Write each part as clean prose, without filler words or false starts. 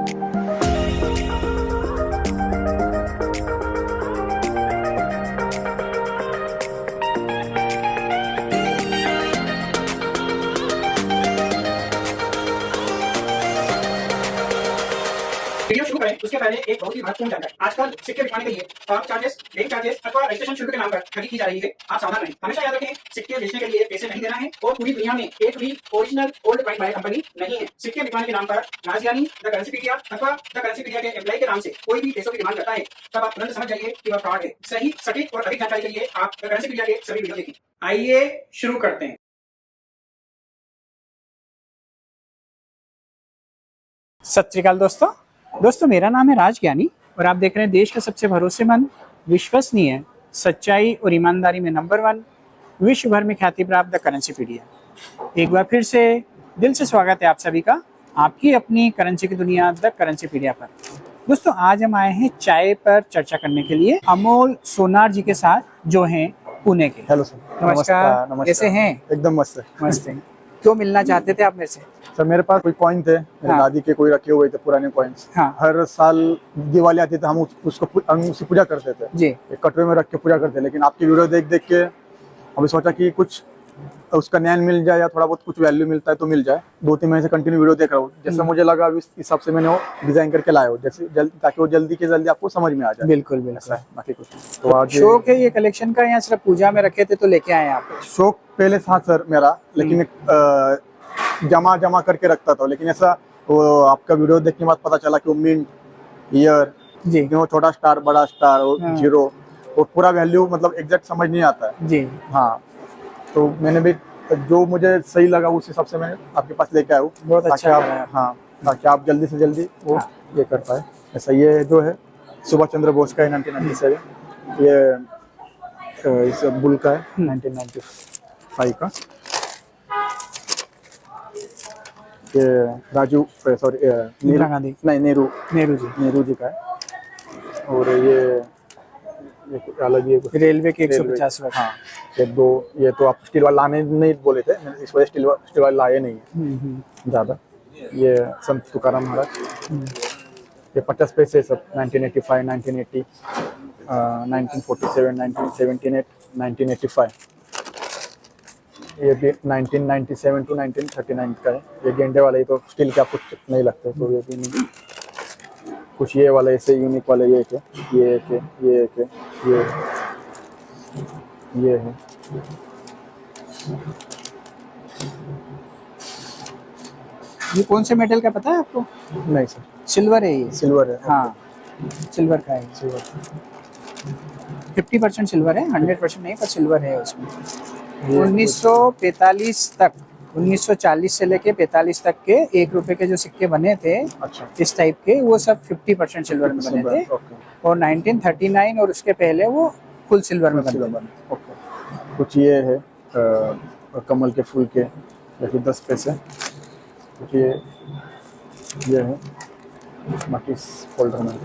Video शुरू करें उसके पहले एक बहुत ही महत्वपूर्ण जानकारी। आजकल सिक्के बिकवाने के लिए पार्क चार्जेस, बैंक चार्जेस अथवा रजिस्ट्रेशन शुल्क के नाम पर ठगी की जा रही है। आप सावधान रहें। हमेशा याद रखें, सिक्के बेचने के लिए पैसे नहीं देना है और पूरी दुनिया में एक भी original old coin buyer company नहीं है। सिक्के बिकवाने के नाम पर राजधानी, द करेंसीपीडिया अथवा द करेंसीपीडिया के एम्प्लॉय के नाम से कोई भी पैसों की डिमांड करता है, तब आप तुरंत समझ जाइए कि वह फ्रॉड है। सही, सटीक और अधिक जानकारी के लिए आप द करेंसीपीडिया के सभी वीडियो देखें। आइए शुरू करते हैं। सत श्री अकाल दोस्तों, मेरा नाम है राज ज्ञानी और आप देख रहे हैं देश का सबसे भरोसेमंद, विश्वसनीय, सच्चाई और ईमानदारी में नंबर 1, विश्व भर में ख्याति प्राप्त द करेंसीपीडिया। एक बार फिर से दिल से स्वागत है आप सभी का आपकी अपनी करेंसी की दुनिया द करेंसीपीडिया पर। दोस्तों, आज हम आए हैं चाय पर चर्चा करने के लिए अमोल सोनार जी के साथ, जो हैं पुणे के। हेलो सर, नमस्कार। कैसे हैं? एकदम मस्त मस्त। क्यों मिलना चाहते थे आप मेरे से? सर, मेरे पास कोई कॉइन थे, मेरे दादी के कोई रखे हुए थे पुराने कॉइन्स। हर साल दिवाली आती थी, हम उसकी पूजा करते थे जी, एक कटोरे में रख के पूजा करते। लेकिन आपकी वीडियो देख देख के अभी सोचा कि कुछ उसका ज्ञान मिल जाए या थोड़ा बहुत कुछ वैल्यू मिलता है तो मिल जाए। 2-3 महीने से कंटिन्यू वीडियो देख रहा हूँ। जैसा मुझे लगा इस हिसाब से मैंने वो डिजाइन करके लाया हूँ, जैसे ताकि वो जल्दी के जल्दी आपको समझ में आ जाए। बिल्कुल बाकी कुछ तो आज शौक है ये कलेक्शन का या सिर्फ पूजा में रखे थे तो लेके आए आप? शौक पहले था सर मेरा, लेकिन जमा करके रखता था। लेकिन ऐसा वो आपका वीडियो देखने के बाद पता चला कि वो मिंट, ईयर जी, वो छोटा स्टार, बड़ा स्टार और जीरो, वो पूरा वैल्यू मतलब एग्जैक्ट समझ नहीं आता है जी। हाँ, तो मैंने भी जो मुझे सही लगा उस हिसाब से मैं आपके पास लेके आया हूँ। बहुत अच्छा। हाँ, ताकि आप जल्दी से जल्दी वो ये कर पाए। ऐसा ये जो है सुभाष चंद्र बोस का है 1997, ये इस बुल का है 1995 का। ये राजीव सॉरी इंदिरा गांधी नहीं नेहरू जी का है। और ये अलग ये रेलवे के 150 वर्ष। हाँ, ये तो आप स्टील वाला लाने नहीं बोले थे, इस वजह स्टील वाला लाए नहीं है ज़्यादा। ये संत तुकाराम महाराज, ये 50 पैसे सब 1985, 1980, 1947, 1978, 1985। ये भी 1997 to 1939 का है। ये गेंडे वाला, ही तो स्टील के आपको नहीं लगते, तो ये भी नहीं। कुछ ये वाला ऐसे यूनिक वाले, ये एक है, ये एक है, ये एक है, ये है। ये कौन से मेटल का पता है आपको? नहीं सर, सिल्वर है। ये सिल्वर है। हाँ, सिल्वर का है। सिल्वर 50% सिल्वर है, 100% नहीं, पर सिल्वर है उसमें। 1945 तक, 1940 से लेके 45 तक के 1 रुपए के जो सिक्के बने थे, अच्छा, इस टाइप के, वो सब 50% सिल्वर में बने थे। और 1939 और उसके पहले वो फुल सिल्वर में बने। कुछ ये है कमल के फूल के, जैसे 10 पैसे। कुछ ये है बाकी फोल्डर में।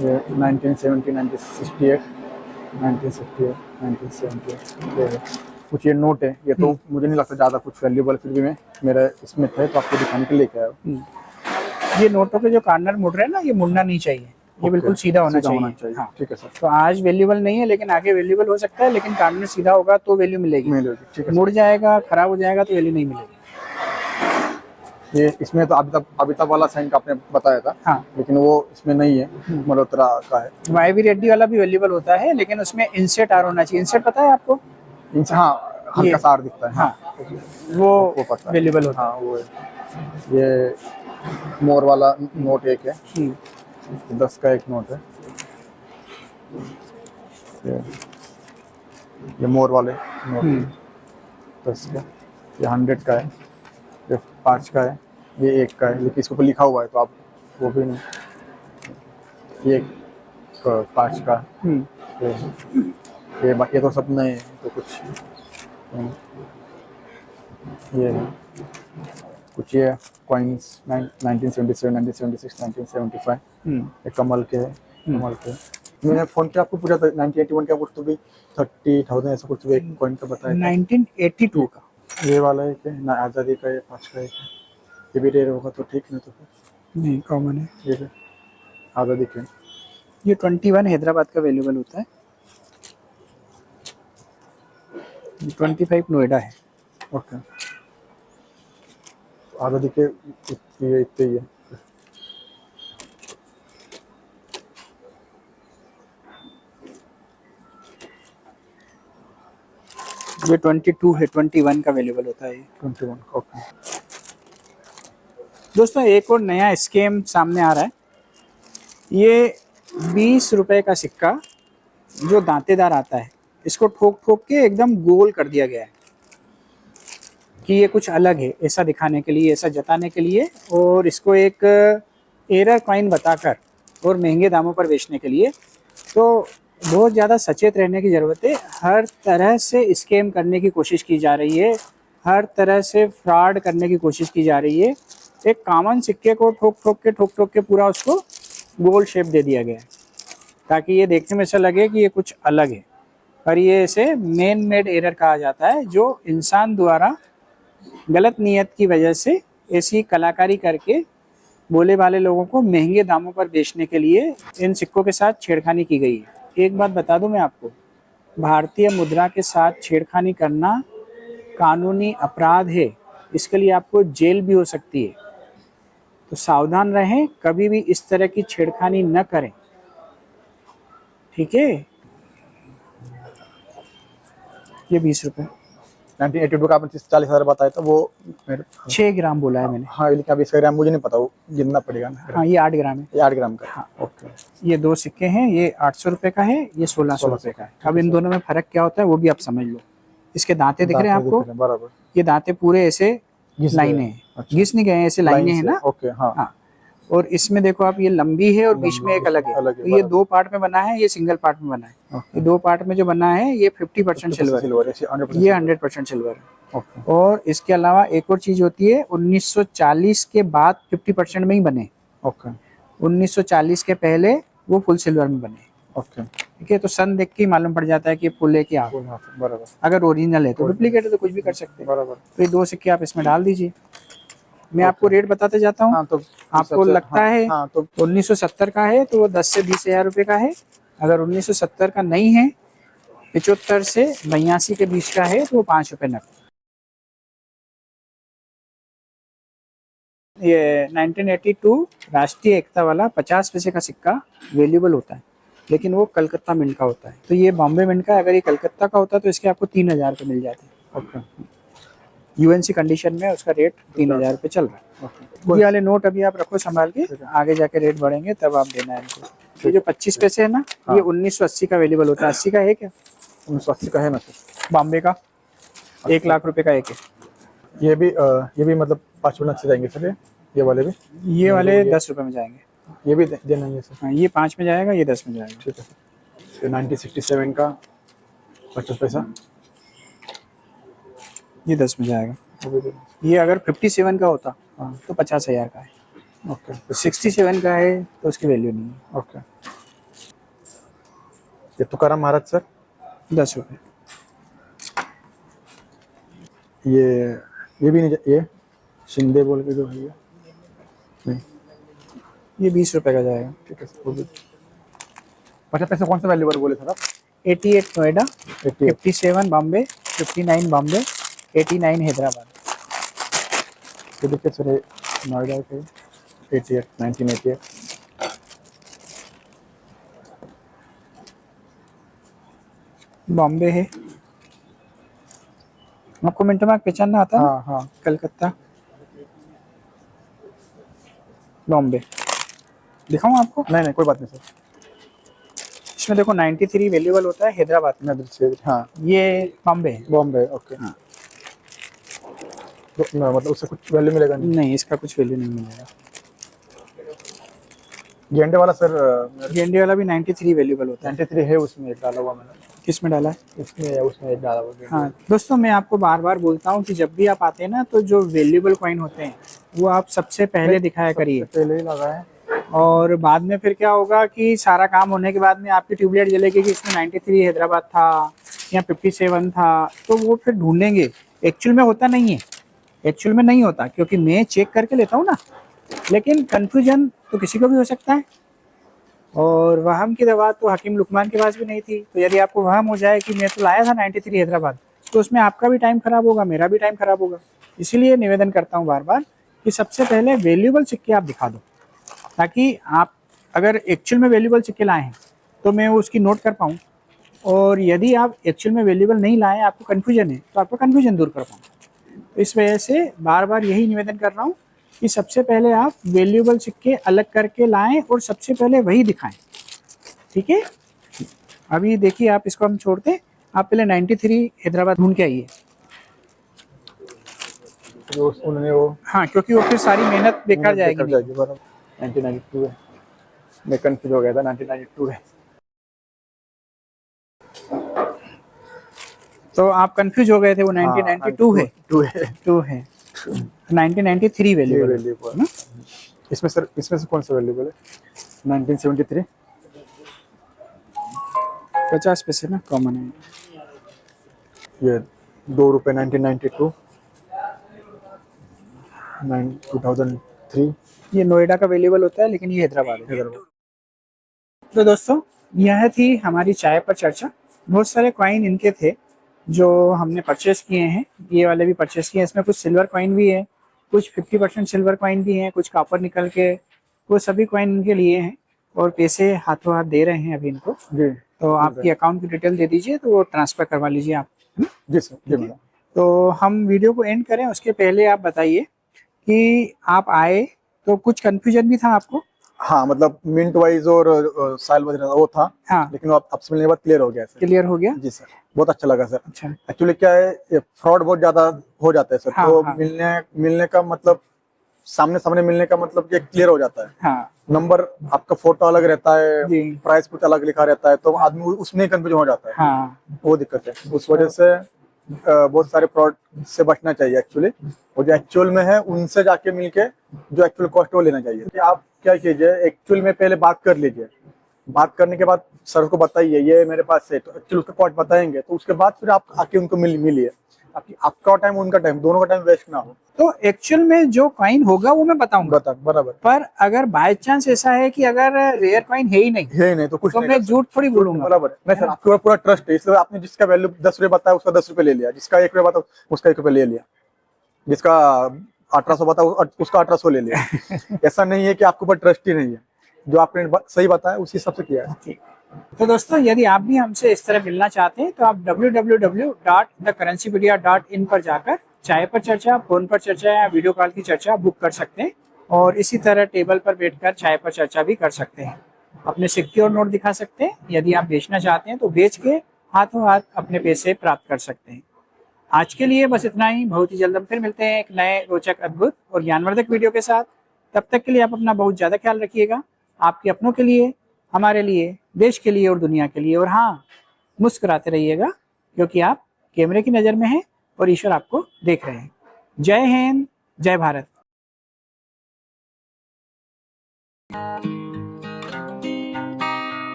ये 1970, 1968, 1968, 1978 ये है। कुछ ये नोट है, ये तो मुझे नहीं लगता ज़्यादा कुछ वैल्यूबल, फिर भी मैं मेरा इसमें थे तो आपको दिखाने के लिए लेके आया। ये नोटों के जो कॉर्नर मुड़ रहे हैं ना, ये मुड़ना नहीं चाहिए, ये बिल्कुल सीधा होना चाहिए। हाँ, ठीक है सर। तो आज वैल्यूबल नहीं है, लेकिन आगे वैल्यूबल हो सकता है, लेकिन कॉर्नर सीधा होगा तो वैल्यू मिलेगी। ठीक है। मुड़ जाएगा, खराब हो जाएगा तो वैल्यू नहीं मिलेगी। ये इसमें तो अमिताभ वाला साइन का आपने बताया था। हाँ, लेकिन वो इसमें नहीं है, मल्होत्रा का है। वाईवी रेड्डी वाला भी वैल्यूबल होता है, लेकिन उसमें इंसेट आर होना चाहिए। इंसेट पता है आपको? हाँ, हल्का सा आर दिखता है। हाँ, वो वैल्यूबल होता है। हाँ, वो है। ये मोर वाला नोट एक है, 10 का एक नोट है। ये मोर वाले नोट 10 का। ये 100 का है, ये 5 का है, ये 1 का है, लेकिन इसके ऊपर लिखा हुआ है तो आप वो भी नहीं। ये 5 का, ये तो सब नए हैं, तो कुछ ये है। कुछ ये कॉइन्स 1977, 1976, 1975, ये कमल के है, कमल के। मैंने फोन पे आपको पूछा था 1981 का, कुछ तो भी 30,000 ऐसा कुछ तो भी एक कॉइन का बताया था। 1982 का। ये वाला है क्या ना, आज़ादी का, ये 5 का है क्या? ये भी रेयर होगा तो ठीक, नहीं तो फिर नहीं कॉमन है ये भी आज़ादी के। ये 21 हैदराबाद का अवेलेबल होता है, 25 नोएडा है। ओके, आज़ादी के ये इतने ही है। ये 22 है, 21 का अवेलेबल होता है ये। 21 का, ओके। दोस्तों एक और नया स्कीम सामने आ रहा है। ये 20 रुपए का सिक्का जो दांतेदार आता है, इसको ठोक ठोक के एकदम गोल कर दिया गया है कि ये कुछ अलग है, ऐसा दिखाने के लिए, ऐसा जताने के लिए, और इसको एक एरर कॉइन बताकर और महंगे दामों पर बेचने के लिए। तो बहुत ज़्यादा सचेत रहने की ज़रूरत है। हर तरह से स्कैम करने की कोशिश की जा रही है, हर तरह से फ्रॉड करने की कोशिश की जा रही है। एक कॉमन सिक्के को ठोक ठोक के पूरा उसको गोल शेप दे दिया गया है ताकि ये देखने में ऐसा लगे कि ये कुछ अलग है, पर ये इसे मैन मेड एरर कहा जाता है, जो इंसान द्वारा गलत नियत की वजह से ऐसी कलाकारी करके बोले वाले लोगों को महंगे दामों पर बेचने के लिए इन सिक्कों के साथ छेड़खानी की गई है। एक बात बता दूं मैं आपको, भारतीय मुद्रा के साथ छेड़खानी करना कानूनी अपराध है, इसके लिए आपको जेल भी हो सकती है। तो सावधान रहें, कभी भी इस तरह की छेड़खानी न करें, ठीक है। ये 20 रुपए। 1982 का आपने 40,000 बताया था, वो मेरे 6 ग्राम बोला है मैंने। हाँ, लेकिन अब इसका ग्राम मुझे नहीं पता, वो गिनना पड़ेगा ना। हाँ ये 8 ग्राम है। ये 8 ग्राम का। हाँ ओके। ये 2 सिक्के हैं, ये 800 रुपए का है, ये 1600 रुपए का है। अब इन दोनों में फर्क क्या होता है वो भी आप समझ लो। इसके दांते दिख रहे हैं आपको, बराबर। ये दांते पूरे ऐसे लाइनें हैं, अच्छा। घिस नहीं गए हैं, ऐसे लाइनें हैं ना। ओके, हाँ। हाँ, और इसमें देखो आप, ये लंबी है और बीच में एक अलग है। तो ये 2 पार्ट में बना है, ये सिंगल पार्ट में बना है। ये 2 पार्ट में जो बना है ये 50% सिल्वर, ये 100% सिल्वर है। और इसके अलावा एक और चीज होती है, 1940 के बाद 50% में ही बने। ओके। 1940 के पहले वो फुल सिल्वर में बने। ओके, ठीक है, तो सन देख के ही मालूम पड़ जाता है कि फुल है कि हाफ। बराबर। अगर ओरिजिनल है तो, डुप्लीकेट है तो कुछ भी कर सकते हैं। बराबर। तो ये 2 सिक्के आप इसमें डाल दीजिए। मैं आपको रेट बताते जाता हूँ। हाँ, तो आपको लगता है हाँ, तो 1970 का है तो वो 10 से 20 हजार रुपए का है। अगर 1970 का नहीं है, 75 से 82 के बीच का है, तो वो 5 रुपए नकद। ये 1982 राष्ट्रीय एकता वाला 50 पैसे का सिक्का वैल्यूएबल होता है, लेकिन वो कलकत्ता मिंट का होता है। तो ये बॉम्बे मिंट का है। अगर ये कलकत्ता का होता तो इसके आपको 3000 रुपये मिल जाते हैं। ओके। यूएनसी कंडीशन में उसका रेट 3000 रुपये चल रहा है। ये वाले नोट अभी आप रखो संभाल के, आगे जाके रेट बढ़ेंगे तब आप देना है इनको। ये जो 25 पैसे है ना, ये 1980 का अवेलेबल होता है। 80 का है क्या? 1980 का है ना सर? बॉम्बे का 1 लाख रुपए का एक है। ये भी मतलब 5 मिनट से जाएंगे सर? ये वाले भी? ये वाले 10 रुपए में जाएंगे। ये भी देना है सर? हाँ, ये 5 में जाएगा, ये 10 में जाएगा। ठीक है सर। 1967 का 50 पैसा, ये 10 में जाएगा। वो भी देना। ये अगर 57 का होता हाँ, तो 50,000 का है। ओके। 67 का है तो उसकी वैल्यू नहीं है। ओके। ये तुकाराम महाराज सर? 10 रुपए। ये भी नहीं, ये शिंदे बोल के जो है ये नहीं। ये 20 रुपए का जाएगा। ठीक है सर, वो भी 50 पैसे। कौन सा वैल्यूएबल बोले सर आप? 88 नोएडा, 88। 57 बॉम्बे, 59 बॉम्बे, 89 हैदराबाद। ये देखिए सर, नोएडा के 88, 1988। बॉम्बे है, आपको मिनट में पहचानना आता है? हाँ हाँ। कलकत्ता, बॉम्बे। दिखाऊं आपको? नहीं कोई बात नहीं सर। इसमें देखो 93 वैल्यूएबल होता है हैदराबाद में। हाँ, ये बॉम्बे है। बॉम्बे। ओके। हाँ। तो मतलब उससे कुछ वैल्यू मिलेगा नहीं? नहीं, इसका कुछ वैल्यू नहीं मिलेगा। गेंडे वाला सर? गेंडे वाला भी 93 वैल्यूएबल होता है। 93 है, उसमें एक डाला हुआ मैंने। किस में डाला है? इसमें उसमें एक डाला हुआ। हाँ दोस्तों, मैं आपको बार बार बोलता हूँ कि जब भी आप आते हैं ना, तो जो वैल्यूएबल कॉइन होते हैं वो आप सबसे पहले दिखाया करिए। पहले ही लगा है। और बाद में फिर क्या होगा कि सारा काम होने के बाद में आपकी ट्यूबलाइट जलेगी कि इसमें 93 हैदराबाद था या 57 था, तो वो फिर ढूंढेंगे। एक्चुअल में होता नहीं है, एक्चुअल में नहीं होता, क्योंकि मैं चेक करके लेता हूँ ना, लेकिन कन्फ्यूजन तो किसी को भी हो सकता है। और वहम की दवा तो हकीम लुकमान के पास भी नहीं थी, तो यदि आपको वहम हो जाए कि मैं तो लाया था 93 हैदराबाद, तो उसमें आपका भी टाइम खराब होगा, मेरा भी टाइम खराब होगा। इसीलिए निवेदन करता हूँ बार बार कि सबसे पहले वैल्यूएबल सिक्के आप दिखा दो, ताकि आप अगर एक्चुअल में वैल्यूएबल सिक्के लाए हैं तो मैं उसकी नोट कर पाऊँ, और यदि आप एक्चुअल में वैल्यूएबल नहीं लाए, आपको कन्फ्यूजन है, तो आपका कन्फ्यूजन दूर कर पाऊँ। तो इस वजह से बार बार यही निवेदन कर रहा हूँ कि सबसे पहले आप वैल्यूएबल सिक्के अलग करके लाएं और सबसे पहले वही दिखाएं, ठीक है। अभी देखिए, आप इसको हम छोड़ते हैं, आप पहले 93 हैदराबाद ढूंढ के आइए। जो उन्होंने वो, हाँ, क्योंकि वो फिर सारी मेहनत बेकार जाएगी। 1992 है, मैं कंफ्यूज हो गया था, 1992 है। तो आप कंफ्यूज हो गए थे, वो 1992 है, 2 है, 1993 वैल्यूएबल है ना? इसमें से कौन सा वैल्यूएबल है? 1973 50 पैसे ना कॉमन है। ये ₹2 1992 2003 ये नोएडा का वैल्यूएबल होता है, लेकिन ये हैदराबाद है। तो दोस्तों, यह थी हमारी चाय पर चर्चा। बहुत सारे कॉइन इनके थे जो हमने परचेस किए हैं, ये वाले भी परचेस किए हैं। इसमें कुछ सिल्वर कॉइन भी है, कुछ 50% सिल्वर कॉइन भी हैं, कुछ कॉपर निकल के, वो सभी कॉइन इनके लिए हैं, और पैसे हाथों हाथ दे रहे हैं अभी इनको। जी, तो आपकी अकाउंट की डिटेल दे दीजिए, तो वो ट्रांसफर करवा लीजिए आप, है ना? जी सर, जी मैडम। तो हम वीडियो को एंड करें उसके पहले आप बताइए कि आप आए तो कुछ कंफ्यूजन भी था आपको? हाँ, मतलब मिंट वाइज और साल वाइज वो था, हाँ, लेकिन वो आपसे मिलने के बाद क्लियर हो गया सर। क्लियर हो गया। जी सर, बहुत अच्छा लगा सर। अच्छा, एक्चुअली क्या है, फ्रॉड बहुत ज्यादा हो जाता है सर। हाँ, तो हाँ, मिलने का मतलब, सामने सामने मिलने का मतलब कि क्लियर हो जाता है। हाँ नंबर, आपका फोटो अलग रहता है, जी, प्राइस कुछ अलग लिखा रहता है, तो आदमी उसमें कंफ्यूजन हो जाता है। हाँ, वो दिक्कत है, उस वजह से बहुत सारे फ्रॉड से बचना चाहिए एक्चुअली। और जो एक्चुअल में है उनसे जाके मिलके जो एक्चुअल कॉस्ट वो लेना चाहिए। कि आप क्या कीजिए, एक्चुअल में पहले बात कर लीजिए, बात करने के बाद सर को बताइए ये मेरे पास है, तो एक्चुअल उसका कॉस्ट बताएंगे, तो उसके बाद फिर आप आके उनको मिलिए, ताकि आपका टाइम उनका टाइम दोनों का टाइम वेस्ट ना हो। तो एक्चुअल में जो कॉइन होगा वो मैं बताऊंगा, बराबर। पर अगर बाय चांस ऐसा है कि अगर रेयर कॉइन है ही नहीं तो कुछ तो नहीं मैं कर झूठ थोड़ी बोलूंगा। बराबर नहीं सर, आपके ऊपर पूरा ट्रस्ट है, इसलिए आपने जिसका वैल्यू 10 रुपए बताया उसका 10 रुपए ले लिया, जिसका 1 रुपए बताया उसका 1 रुपए ले लिया, जिसका 1800 बताया उसका 1800 ले लिया। ऐसा नहीं है कि आपके ऊपर ट्रस्ट ही नहीं है, जो आपने सही बताया उसी हिसाब से किया है। तो दोस्तों, यदि आप भी हमसे इस तरह मिलना चाहते हैं तो आप www.thecurrencypedia.in पर जाकर चाय पर चर्चा, फोन पर चर्चा या वीडियो कॉल की चर्चा बुक कर सकते हैं, और इसी तरह टेबल पर बैठकर चाय पर चर्चा भी कर सकते हैं। अपने सिक्के और नोट दिखा सकते हैं। यदि आप बेचना चाहते हैं तो बेच के हाथों हाथ अपने पैसे प्राप्त कर सकते हैं। आज के लिए बस इतना ही। बहुत ही जल्द हम फिर मिलते हैं एक नए रोचक, अद्भुत और ज्ञानवर्धक वीडियो के साथ। तब तक के लिए आप अपना बहुत ज़्यादा ख्याल रखिएगा, आपके अपनों के लिए, हमारे लिए, देश के लिए और दुनिया के लिए। और हाँ, मुस्कुराते रहिएगा, क्योंकि आप कैमरे की नज़र में हैं और ईश्वर आपको देख रहे हैं। जय हिंद, जय भारत।